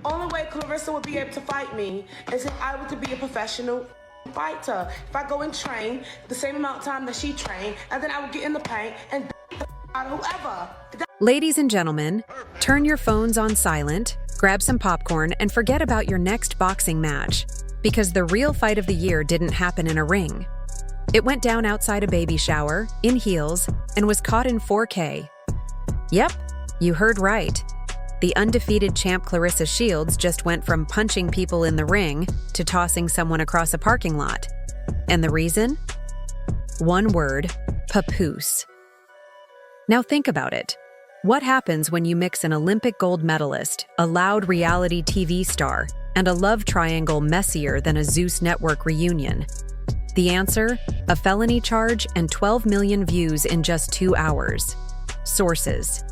Only way Claressa would be able to fight me is if I were to be a professional fighter. If I go and train the same amount of time that she trained, and then I would get in the paint and out whoever. Ladies and gentlemen, turn your phones on silent, grab some popcorn, and forget about your next boxing match, because the real fight of the year didn't happen in a ring. It went down outside a baby shower, in heels, and was caught in 4K. Yep, you heard right. The undefeated champ Claressa Shields just went from punching people in the ring to tossing someone across a parking lot. And the reason? One word: papoose. Now think about it. What happens when you mix an Olympic gold medalist, a loud reality TV star, and a love triangle messier than a Zeus Network reunion? The answer? A felony charge and 12 million views in just 2 hours. Sources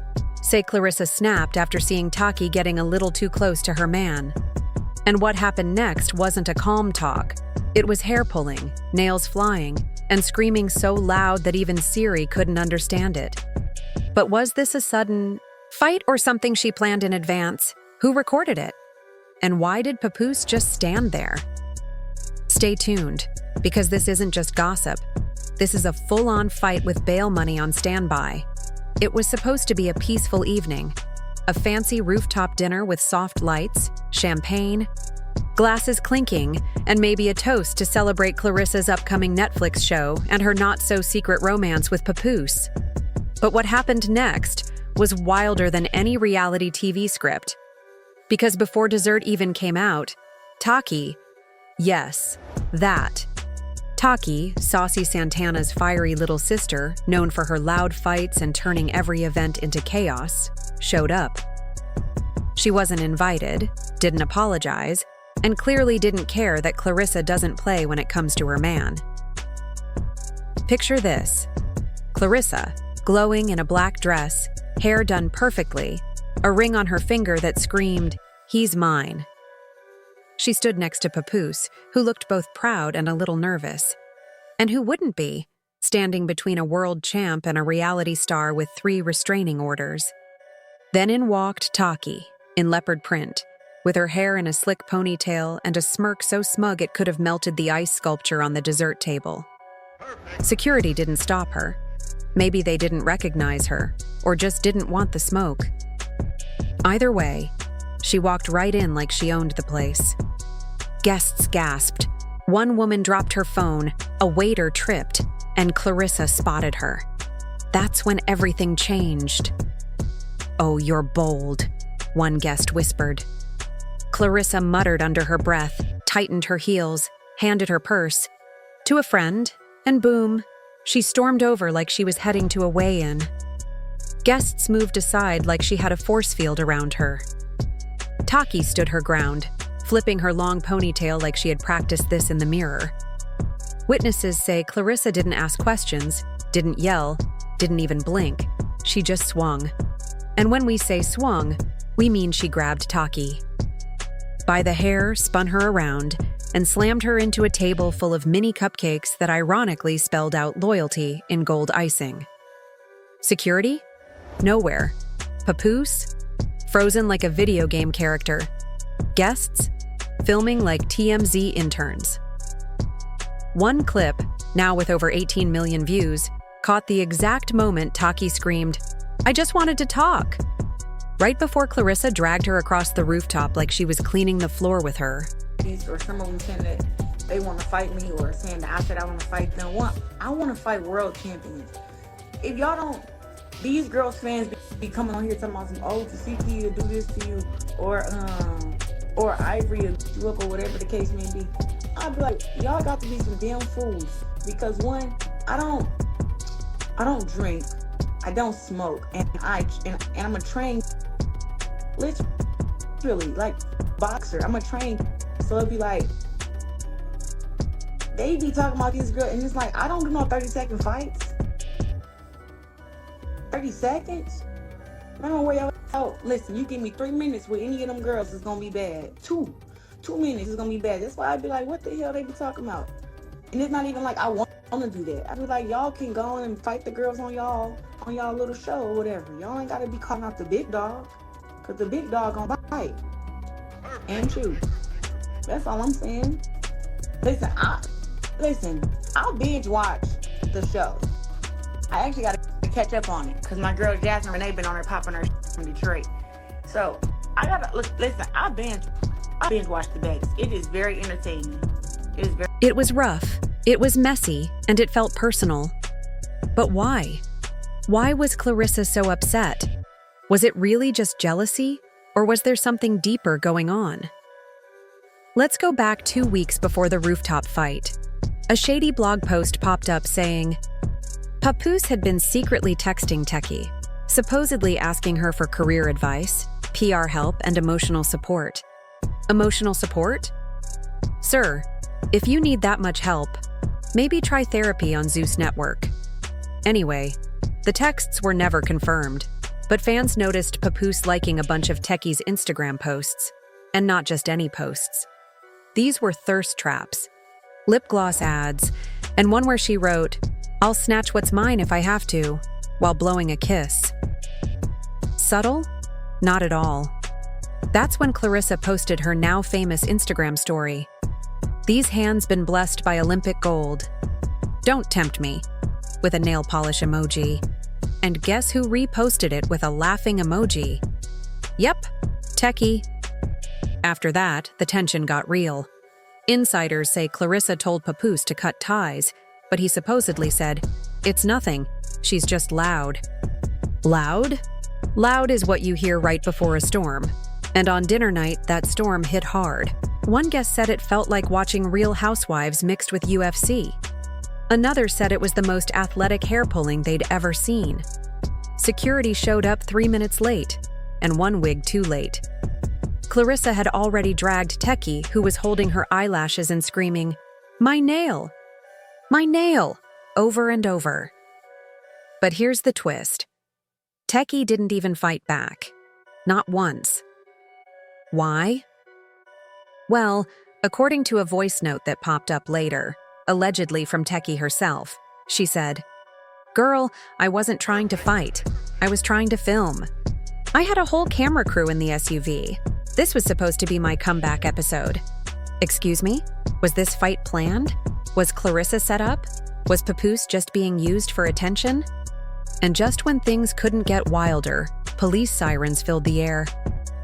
say Claressa snapped after seeing Taki getting a little too close to her man. And what happened next wasn't a calm talk. It was hair pulling, nails flying, and screaming so loud that even Siri couldn't understand it. But was this a sudden fight or something she planned in advance? Who recorded it? And why did Papoose just stand there? Stay tuned, because this isn't just gossip. This is a full-on fight with bail money on standby. It was supposed to be a peaceful evening, a fancy rooftop dinner with soft lights, champagne, glasses clinking, and maybe a toast to celebrate Claressa's upcoming Netflix show and her not-so-secret romance with Papoose. But what happened next was wilder than any reality TV script. Because before dessert even came out, Taki, yes, that, Taki, Saucy Santana's fiery little sister, known for her loud fights and turning every event into chaos, showed up. She wasn't invited, didn't apologize, and clearly didn't care that Claressa doesn't play when it comes to her man. Picture this: Claressa, glowing in a black dress, hair done perfectly, a ring on her finger that screamed, "He's mine." She stood next to Papoose, who looked both proud and a little nervous. And who wouldn't be, standing between a world champ and a reality star with 3 restraining orders? Then in walked Taki, in leopard print, with her hair in a slick ponytail and a smirk so smug it could have melted the ice sculpture on the dessert table. Security didn't stop her. Maybe they didn't recognize her, or just didn't want the smoke. Either way, she walked right in like she owned the place. Guests gasped. One woman dropped her phone, a waiter tripped, and Claressa spotted her. That's when everything changed. "Oh, you're bold," one guest whispered. Claressa muttered under her breath, tightened her heels, handed her purse to a friend, and boom, she stormed over like she was heading to a weigh-in. Guests moved aside like she had a force field around her. Taki stood her ground, flipping her long ponytail like she had practiced this in the mirror. Witnesses say Claressa didn't ask questions, didn't yell, didn't even blink. She just swung. And when we say swung, we mean she grabbed Taki by the hair, spun her around, and slammed her into a table full of mini cupcakes that ironically spelled out loyalty in gold icing. Security? Nowhere. Papoose? Frozen like a video game character. Guests? Filming like TMZ interns. One clip, now with over 18 million views, caught the exact moment Taki screamed, "I just wanted to talk," right before Claressa dragged her across the rooftop like she was cleaning the floor with her. Or some of them saying that they want to fight me, or saying that I said I want to fight them. I want to fight world champions. If y'all don't, these girls fans be coming on here talking about some, oh, Tesehki will do this to you, or Ivory will beat you up, or whatever the case may be. I'd be like, y'all got to be some damn fools, because one, I don't drink, I don't smoke, and I'm a trained, literally, like boxer. I'm a trained, so it'd be like, they be talking about this girl, and it's like, I don't do no 30-second fights. 30 seconds? I don't worry out. Listen, you give me 3 minutes with any of them girls, it's gonna be bad. 2 minutes is gonna be bad. That's why I'd be like, what the hell they be talking about? And it's not even like I want to do that. I'd be like, y'all can go on and fight the girls on y'all little show or whatever. Y'all ain't gotta be calling out the big dog, cause the big dog gonna bite. and choose. That's all I'm saying. Listen, I'll binge watch the show. I actually got to catch up on it because my girl Jasmine Renee been on her popping her from Detroit. So I gotta listen. I binge watch the Becks. It is very entertaining. It was rough, it was messy, and it felt personal. But why? Why was Claressa so upset? Was it really just jealousy, or was there something deeper going on? Let's go back 2 weeks before the rooftop fight. A shady blog post popped up saying, Papoose had been secretly texting Tesehki, supposedly asking her for career advice, PR help, and emotional support. Emotional support? Sir, if you need that much help, maybe try therapy on Zeus Network. Anyway, the texts were never confirmed, but fans noticed Papoose liking a bunch of Tesehki's Instagram posts, and not just any posts. These were thirst traps, lip gloss ads, and one where she wrote, "I'll snatch what's mine if I have to," while blowing a kiss. Subtle? Not at all. That's when Claressa posted her now famous Instagram story. "These hands been blessed by Olympic gold. Don't tempt me," with a nail polish emoji. And guess who reposted it with a laughing emoji? Yep, Tesehki. After that, the tension got real. Insiders say Claressa told Papoose to cut ties, but he supposedly said, "It's nothing, she's just loud." Loud? Loud is what you hear right before a storm. And on dinner night, that storm hit hard. One guest said it felt like watching Real Housewives mixed with UFC. Another said it was the most athletic hair pulling they'd ever seen. Security showed up 3 minutes late, and one wig too late. Claressa had already dragged Tesehki, who was holding her eyelashes and screaming, "My nail! My nail!" over and over. But here's the twist. Tesehki didn't even fight back. Not once. Why? Well, according to a voice note that popped up later, allegedly from Tesehki herself, she said, "Girl, I wasn't trying to fight. I was trying to film. I had a whole camera crew in the SUV. This was supposed to be my comeback episode." Excuse me? Was this fight planned? Was Claressa set up? Was Papoose just being used for attention? And just when things couldn't get wilder, police sirens filled the air.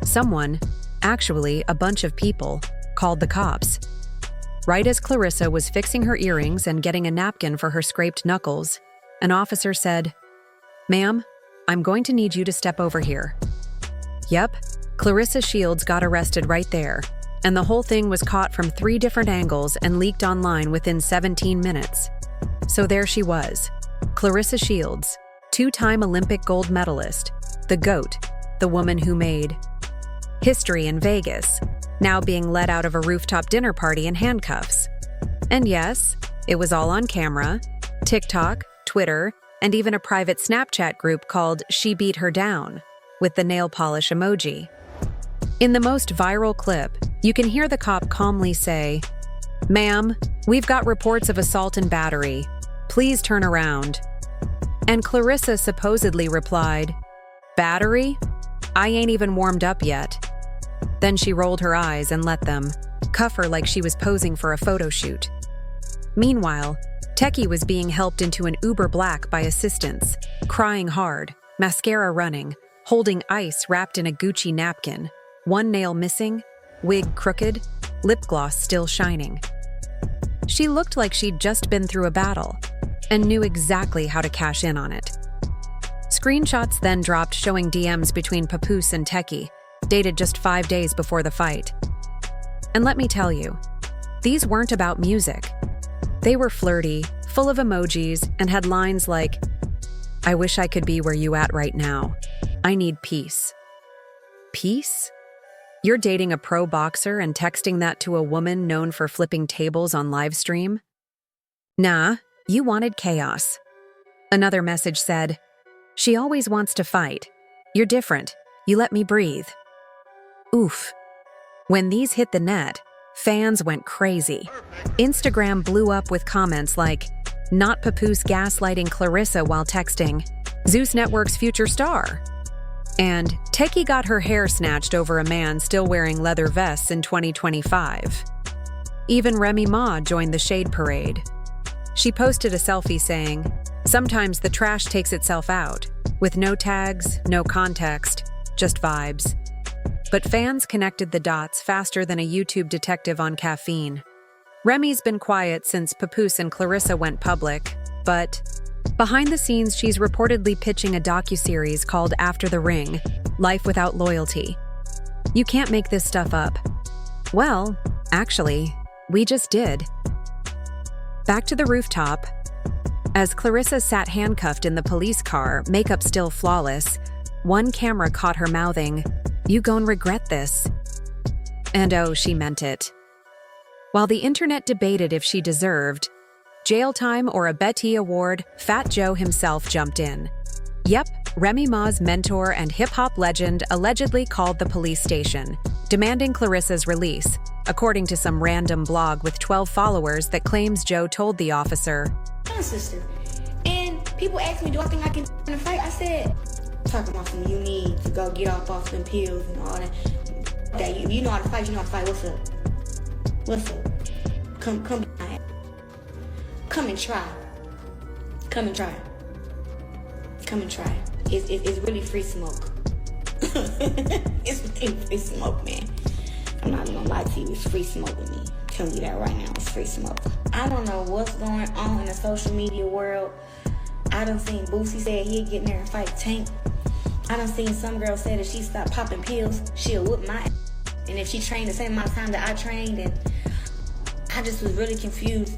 Someone, actually a bunch of people, called the cops. Right as Claressa was fixing her earrings and getting a napkin for her scraped knuckles, an officer said, "Ma'am, I'm going to need you to step over here." Yep, Claressa Shields got arrested right there, and the whole thing was caught from 3 different angles and leaked online within 17 minutes. So there she was, Claressa Shields, 2-time Olympic gold medalist, the GOAT, the woman who made history in Vegas, now being let out of a rooftop dinner party in handcuffs. And yes, it was all on camera, TikTok, Twitter, and even a private Snapchat group called She Beat Her Down, with the nail polish emoji. In the most viral clip, you can hear the cop calmly say, "Ma'am, we've got reports of assault and battery. Please turn around." And Claressa supposedly replied, "Battery? I ain't even warmed up yet." Then she rolled her eyes and let them cuff her like she was posing for a photo shoot. Meanwhile, Tesehki was being helped into an Uber Black by assistants, crying hard, mascara running, holding ice wrapped in a Gucci napkin, one nail missing, wig crooked, lip gloss still shining. She looked like she'd just been through a battle and knew exactly how to cash in on it. Screenshots then dropped showing DMs between Papoose and Tesehki, dated just 5 days before the fight. And let me tell you, these weren't about music. They were flirty, full of emojis, and had lines like, "I wish I could be where you at right now. I need peace." Peace? You're dating a pro boxer and texting that to a woman known for flipping tables on livestream? Nah, you wanted chaos. Another message said, "She always wants to fight. You're different. You let me breathe." Oof. When these hit the net, fans went crazy. Instagram blew up with comments like, "Not Papoose gaslighting Claressa while texting, Zeus Network's future star." And Tesehki got her hair snatched over a man still wearing leather vests in 2025. Even Remy Ma joined the shade parade. She posted a selfie saying, "Sometimes the trash takes itself out, with no tags, no context, just vibes." But fans connected the dots faster than a YouTube detective on caffeine. Remy's been quiet since Papoose and Claressa went public, but behind the scenes she's reportedly pitching a docuseries called After the Ring, Life Without Loyalty. You can't make this stuff up. Well, actually, we just did. Back to the rooftop. As Claressa sat handcuffed in the police car, makeup still flawless, one camera caught her mouthing, "You gon' regret this." And oh, she meant it. While the internet debated if she deserved jail time or a Betty Award, Fat Joe himself jumped in. Yep, Remy Ma's mentor and hip-hop legend allegedly called the police station, demanding Claressa's release, according to some random blog with 12 followers that claims Joe told the officer, "My sister." And people ask me, do I think I can in a fight? I said, talking about some, you need to go get off them pills and all that. That you know how to fight, you know how to fight. What's up? What's up? Come behind. Come and try. Come and try. Come and try. It's really free smoke. It's really free smoke, man. I'm not gonna lie to you, it's free smoke with me. I'm telling you that right now, it's free smoke. I don't know what's going on in the social media world. I done seen Boosie said he'd get in there and fight Tank. I done seen some girl say that she stopped popping pills, she'll whoop my ass. And if she trained the same amount of time that I trained, and I just was really confused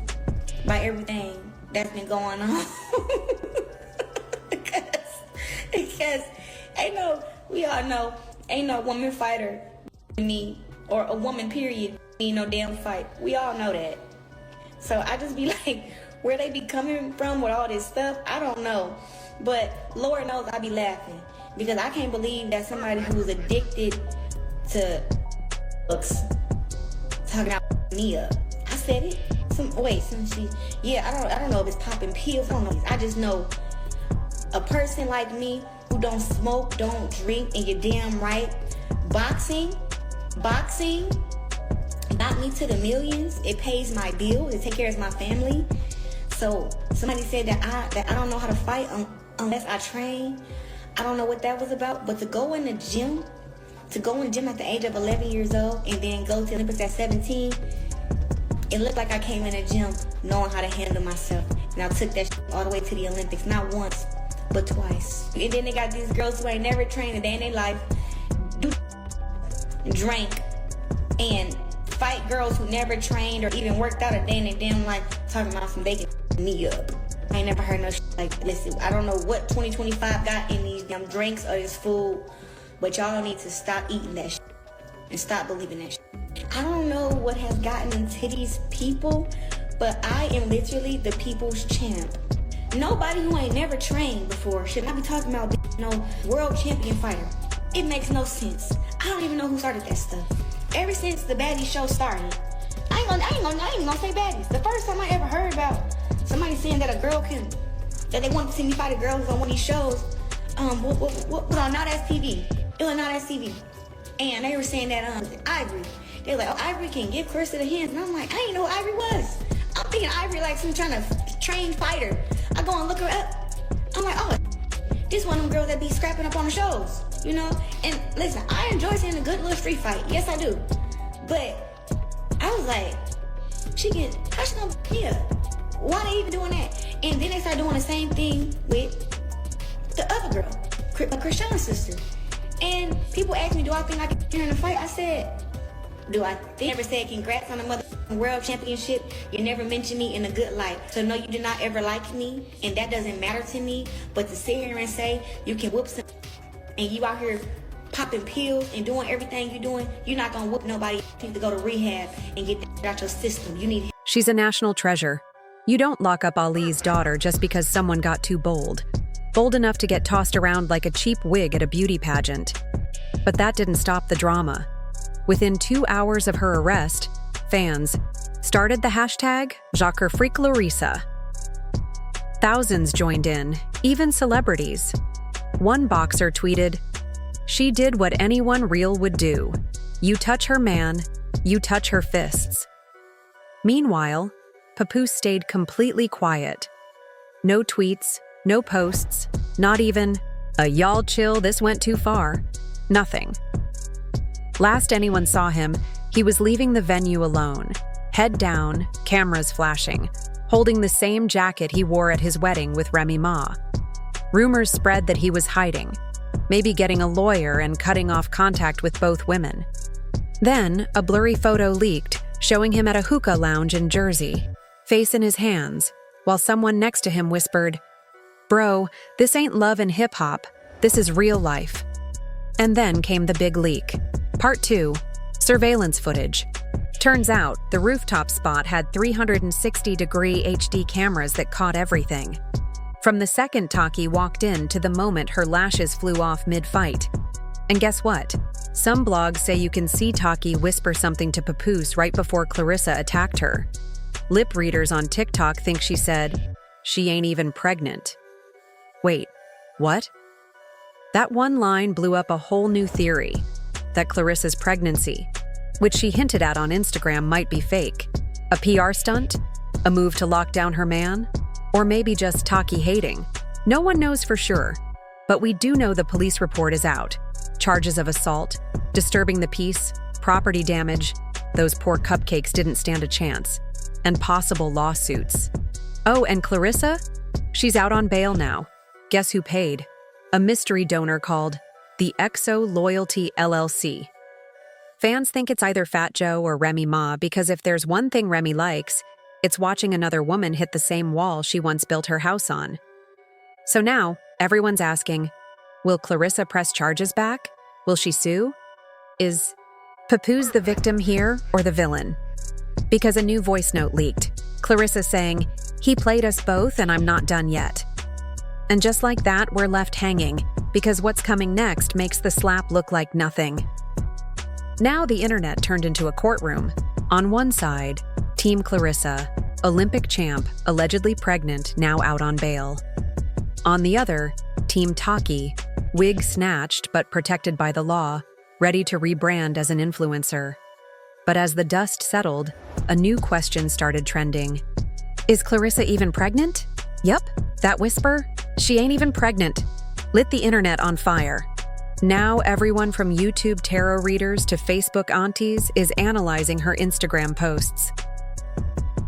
by everything that's been going on. because we all know, ain't no woman fighter me, or a woman period, need no damn fight. We all know that. So I just be like, where they be coming from with all this stuff, I don't know. But Lord knows I be laughing, because I can't believe that somebody who's addicted to books talking about me up. I said it. I don't know if it's popping pills. I don't know. I just know a person like me who don't smoke, don't drink, and you're damn right. Boxing got me to the millions. It pays my bills. It takes care of my family. So somebody said that I don't know how to fight unless I train. I don't know what that was about. But to go in the gym at the age of 11 years old and then go to the Olympics at 17, it looked like I came in the gym knowing how to handle myself. And I took that all the way to the Olympics, not once, but twice. And then they got these girls who ain't never trained a day in their life, drank, and fight girls who never trained or even worked out a day in their damn life, talking about some bacon me up. I ain't never heard no shit like, listen, I don't know what 2025 got in these damn drinks or this food, but y'all need to stop eating that shit and stop believing that shit. I don't know what has gotten into these people, but I am literally the people's champ. Nobody who ain't never trained before should not be talking about being no world champion fighter. It makes no sense. I don't even know who started that stuff. Ever since the baddie show started, I ain't gonna say baddies. The first time I ever heard about somebody saying that that they want to see me fight a girl who's on one of these shows, what on Not As TV. It was Not As TV. And they were saying that Ivory. They were like, oh, Ivory can give Claressa the hands. And I'm like, I didn't know who Ivory was. I'm thinking Ivory like some kind of trained fighter. I go and look her up. I'm like, oh, this one of them girls that be scrapping up on the shows, you know? And listen, I enjoy seeing a good little street fight. Yes, I do. But I was like, how she gonna be up? Why they even doing that? And then they start doing the same thing with the other girl, Krishan's sister. And people ask me, do I think I can get her in a fight? I said, do I think? Never said congrats on the mother world championship. You never mentioned me in a good light. So no, you did not ever like me, and that doesn't matter to me. But to sit here and say you can whoop some and you out here popping pills and doing everything you're doing, you're not gonna whoop nobody. You need to go to rehab and get that out your system. You need. She's a national treasure. You don't lock up Ali's daughter just because someone got too bold. Bold enough to get tossed around like a cheap wig at a beauty pageant. But that didn't stop the drama. Within 2 hours of her arrest, fans started the hashtag #JacquesFreakLarissa. Thousands joined in, even celebrities. One boxer tweeted, She did what anyone real would do. You touch her man, you touch her fists. Meanwhile, Papoose stayed completely quiet. No tweets, no posts, not even a "y'all chill, this went too far." Nothing. Last anyone saw him, he was leaving the venue alone, head down, cameras flashing, holding the same jacket he wore at his wedding with Remy Ma. Rumors spread that he was hiding, maybe getting a lawyer and cutting off contact with both women. Then, a blurry photo leaked, showing him at a hookah lounge in Jersey, face in his hands, while someone next to him whispered, "Bro, this ain't love and hip-hop, this is real life." And then came the big leak. Part 2, surveillance footage. Turns out, the rooftop spot had 360-degree HD cameras that caught everything. From the second Taki walked in to the moment her lashes flew off mid-fight. And guess what? Some blogs say you can see Taki whisper something to Papoose right before Claressa attacked her. Lip readers on TikTok think she said, "She ain't even pregnant." Wait, what? That one line blew up a whole new theory, that Claressa's pregnancy, which she hinted at on Instagram, might be fake. A PR stunt? A move to lock down her man? Or maybe just Taki hating? No one knows for sure, but we do know the police report is out. Charges of assault, disturbing the peace, property damage, those poor cupcakes didn't stand a chance, and possible lawsuits. Oh, and Claressa? She's out on bail now. Guess who paid? A mystery donor called the EXO Loyalty LLC. Fans think it's either Fat Joe or Remy Ma because if there's one thing Remy likes, it's watching another woman hit the same wall she once built her house on. So now, everyone's asking, will Claressa press charges back? Will she sue? Is Papoose the victim here or the villain? Because a new voice note leaked, Claressa saying, "He played us both and I'm not done yet." And just like that, we're left hanging, because what's coming next makes the slap look like nothing. Now the internet turned into a courtroom. On one side, Team Claressa, Olympic champ, allegedly pregnant, now out on bail. On the other, Team Taki, wig snatched but protected by the law, ready to rebrand as an influencer. But as the dust settled, a new question started trending. Is Claressa even pregnant? Yup, that whisper, "She ain't even pregnant," lit the internet on fire. Now everyone from YouTube tarot readers to Facebook aunties is analyzing her Instagram posts.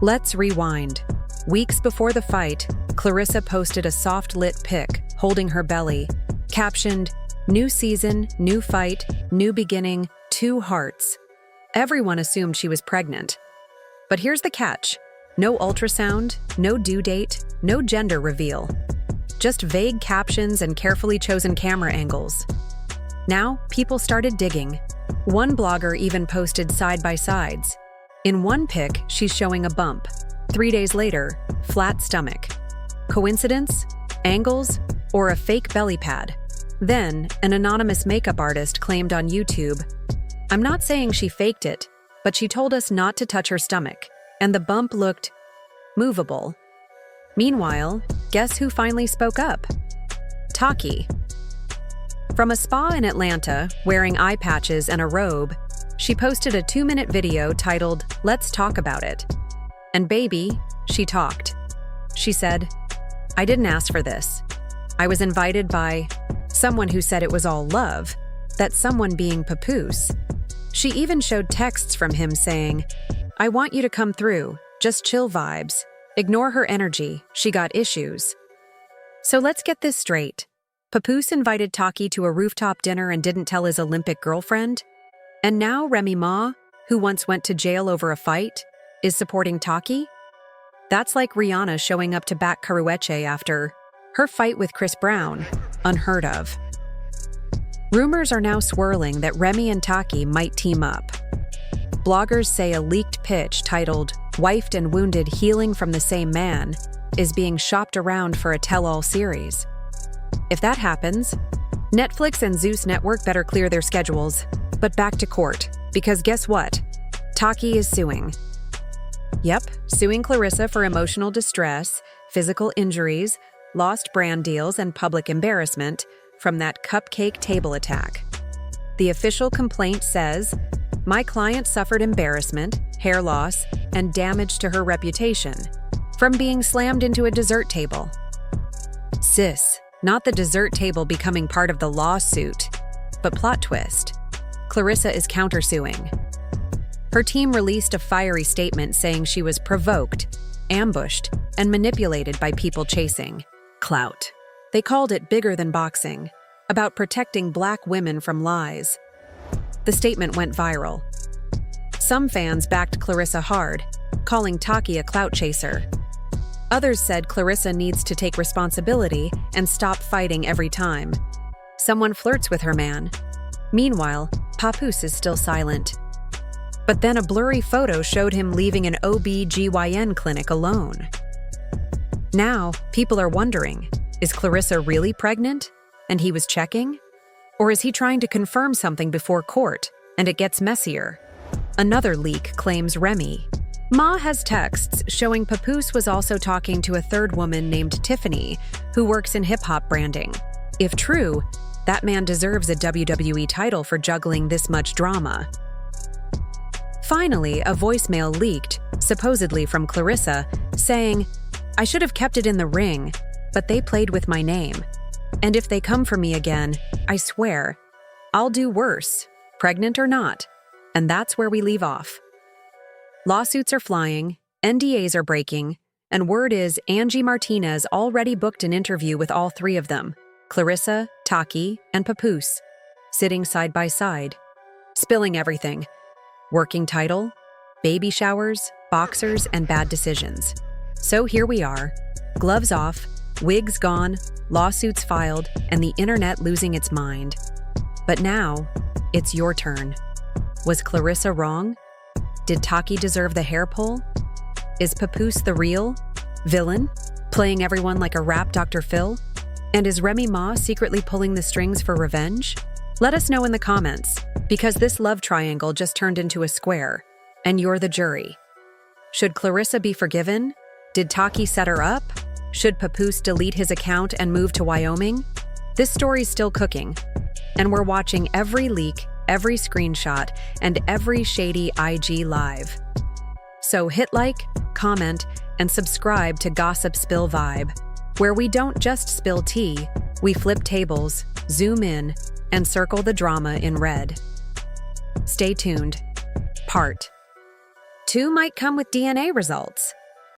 Let's rewind. Weeks before the fight, Claressa posted a soft-lit pic holding her belly, captioned, "New season, new fight, new beginning, 2 hearts." Everyone assumed she was pregnant. But here's the catch. No ultrasound, no due date, no gender reveal. Just vague captions and carefully chosen camera angles. Now, people started digging. One blogger even posted side-by-sides. In one pic, she's showing a bump. 3 days later, flat stomach. Coincidence? Angles? Or a fake belly pad? Then, an anonymous makeup artist claimed on YouTube, "I'm not saying she faked it, but she told us not to touch her stomach, and the bump looked movable." Meanwhile, guess who finally spoke up? Taki. From a spa in Atlanta, wearing eye patches and a robe, she posted a 2-minute video titled, "Let's Talk About It." And baby, she talked. She said, "I didn't ask for this. I was invited by someone who said it was all love, that someone being Papoose." She even showed texts from him saying, "I want you to come through, just chill vibes. Ignore her energy, she got issues." So let's get this straight. Papoose invited Taki to a rooftop dinner and didn't tell his Olympic girlfriend? And now Remy Ma, who once went to jail over a fight, is supporting Taki? That's like Rihanna showing up to back Karrueche after her fight with Chris Brown. Unheard of. Rumors are now swirling that Remy and Taki might team up. Bloggers say a leaked pitch titled, "Wifed and Wounded Healing from the Same Man," is being shopped around for a tell-all series. If that happens, Netflix and Zeus Network better clear their schedules. But back to court, because guess what? Taki is suing. Yep, suing Claressa for emotional distress, physical injuries, lost brand deals, and public embarrassment from that cupcake table attack. The official complaint says, "My client suffered embarrassment, hair loss, and damage to her reputation from being slammed into a dessert table." Sis, not the dessert table becoming part of the lawsuit. But plot twist, Claressa is countersuing. Her team released a fiery statement saying she was provoked, ambushed, and manipulated by people chasing clout. They called it bigger than boxing, about protecting Black women from lies. The statement went viral. Some fans backed Claressa hard, calling Taki a clout chaser. Others said Claressa needs to take responsibility and stop fighting every time someone flirts with her man. Meanwhile, Papoose is still silent. But then a blurry photo showed him leaving an OB/GYN clinic alone. Now, people are wondering, is Claressa really pregnant and he was checking? Or is he trying to confirm something before court and it gets messier? Another leak claims Remy. Ma has texts showing Papoose was also talking to a third woman named Tiffany, who works in hip-hop branding. If true, that man deserves a WWE title for juggling this much drama. Finally, a voicemail leaked, supposedly from Claressa, saying, "I should have kept it in the ring, but they played with my name. And if they come for me again, I swear, I'll do worse, pregnant or not." And that's where we leave off. Lawsuits are flying, NDAs are breaking, and word is Angie Martinez already booked an interview with all three of them, Claressa, Taki, and Papoose, sitting side by side, spilling everything. Working title, baby showers, boxers, and bad decisions. So here we are, gloves off, wigs gone, lawsuits filed, and the internet losing its mind. But now, it's your turn. Was Claressa wrong? Did Taki deserve the hair pull? Is Papoose the real villain, playing everyone like a rap Dr. Phil? And is Remy Ma secretly pulling the strings for revenge? Let us know in the comments, because this love triangle just turned into a square, and you're the jury. Should Claressa be forgiven? Did Taki set her up? Should Papoose delete his account and move to Wyoming? This story's still cooking, and we're watching every leak, every screenshot, and every shady IG live. So hit like, comment, and subscribe to Gossip Spill Vibe, where we don't just spill tea, we flip tables, zoom in, and circle the drama in red. Stay tuned. Part 2 might come with DNA results.